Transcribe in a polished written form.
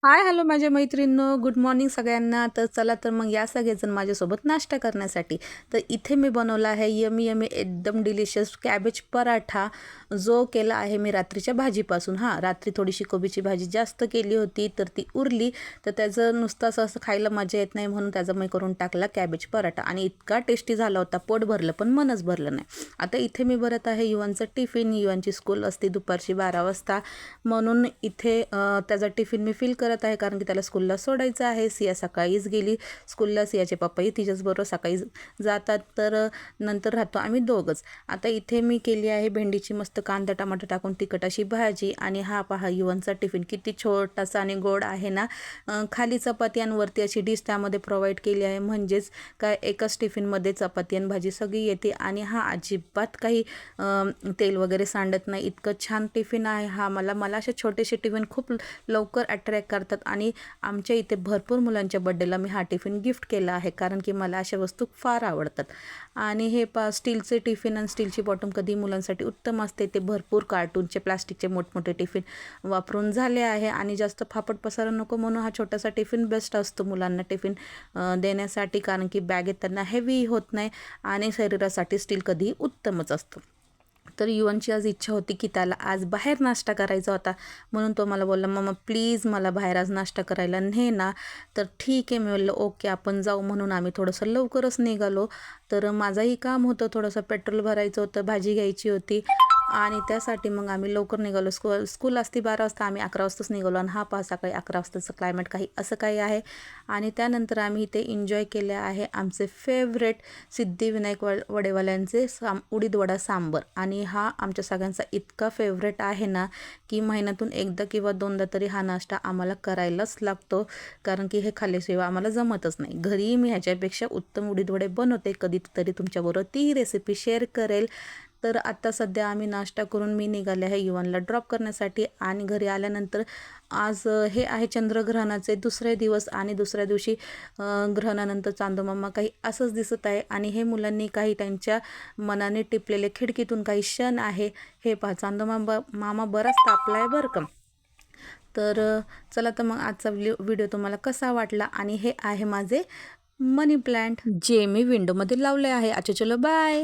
Hi hello माझ्या मैत्रिणींनो, good morning सगळ्यांना. तर चला तर मग या सगळेजण माझ्यासोबत नाश्ता करण्यासाठी. तर इथे मी बनवला आहे यमी यमी एकदम डिलिशियस कॅबेज पराठा, जो केला आहे मी रात्रीच्या भाजीपासून. रात्री थोडीशी कोबीची भाजी जास्त केली होती तर ती उरली, तर त्याचं नुसतं असं खायला मजा येत नाही म्हणून त्याचा मी करून टाकला कॅबेज पराठा आणि इतका टेस्टी झाला होता. पोट भरलं पण मनच भरलं नाही. आता इथे मी भरत आहे युवांचं टिफिन. युवांची स्कूल असते दुपारची 12 वाजता, म्हणून इथे त्याचा टिफिन मी फिल करत आहे कारण की त्याला स्कूलला सोडायचं आहे. सिया सकाळीच गेली स्कूलला. सियाचे पप्पाही तिच्याचबरोबर सकाळी जातात, तर नंतर राहतो आम्ही दोघंच. आता इथे मी केली आहे भेंडीची मस्त कांदा टमाटर टाकून तिखट अशी भाजी. आणि हा पहा युवांचा टिफिन किती छोटासा आणि गोड आहे ना. खाली चपाती आणि वरती अशी डिश त्यामध्ये प्रोव्हाइड केली आहे, म्हणजेच काय एकाच टिफिनमध्ये चपाती आणि भाजी सगळी येते. आणि हा अजिबात काही तेल वगैरे सांडत नाही. इतकं छान टिफिन आहे हा. मला असे छोटेसे टिफिन खूप लवकर अट्रॅक्ट करतात आणि आमच्या इथे भरपूर मुलांच्या बड्डेला मी हा टिफिन गिफ्ट केला आहे, कारण की मला अशा वस्तू फार आवडतात. आणि हे स्टीलचे टिफिन आणि स्टीलची बॉटम कधी मुलांसाठी उत्तम असते. ते भरपूर कार्टूनचे प्लास्टिकचे मोठमोठे टिफिन वापरून झाले आहे आणि जास्त फापट पसारा नको म्हणून हा छोटासा टिफिन बेस्ट असतो मुलांना टिफिन देण्यासाठी, कारण की बॅगेत त्यांना हेवी होत नाही आणि शरीरासाठी स्टील कधीही उत्तमच असतं. तर युवांची आज इच्छा होती की त्याला आज बाहेर नाश्ता करायचा होता, म्हणून तो मला बोलला, मम्मा प्लीज मला बाहेर आज नाश्ता करायला ने ना. तर ठीक आहे, मी बोललं ओके आपण जाऊ. म्हणून आम्ही थोडंसं लवकरच निघालो. तर माझंही काम होतं, थोडंसं पेट्रोल भरायचं होतं, भाजी घ्यायची होती आणि त्यासाठी मग आम्ही लवकर निघालो. स्कूल असते 12 वाजता, आम्ही 11 वाजताच निघालो. आणि हा पहा सकाळी 11 वाजताचं क्लायमेट काही असं काही आहे. आणि त्यानंतर आम्ही इथे एन्जॉय केले आहे आमचे फेवरेट सिद्धिविनायक वडेवाल्यांचे उडीद वडा सांबर. आणि हा आमच्या सगळ्यांचा इतका फेवरेट आहे ना, की महिन्यातून एकदा किंवा दोनदा तरी हा नाश्ता आम्हाला करायलाच लागतो, कारण की हे खाल्ल्याशिवाय आम्हाला जमतच नाही. घरी मी ह्याच्यापेक्षा उत्तम उडीद वडे बनवते, कधीतरी तुमच्याबरोबर ती रेसिपी शेअर करेल. तर आता सध्या आम्ही नाश्ता करून मी निघाले आहे युवानला ड्रॉप करण्यासाठी. आणि घरी आल्यानंतर आज हे आहे चंद्रग्रहणाचे दुसरे दिवस आणि दुसऱ्या दिवशी ग्रहणानंतर चांदोमामा काही असंच दिसत आहे. आणि हे मुलांनी काही त्यांच्या मनाने टिपलेले खिडकीतून काही क्षण आहे. हे पहा मामा बराच तापला आहे बरं का. तर चला तर मग आजचा व्हिडिओ तुम्हाला कसा वाटला. आणि हे आहे माझे मनी प्लांट जे मी विंडोमध्ये लावले आहे. अच्छा चलो बाय.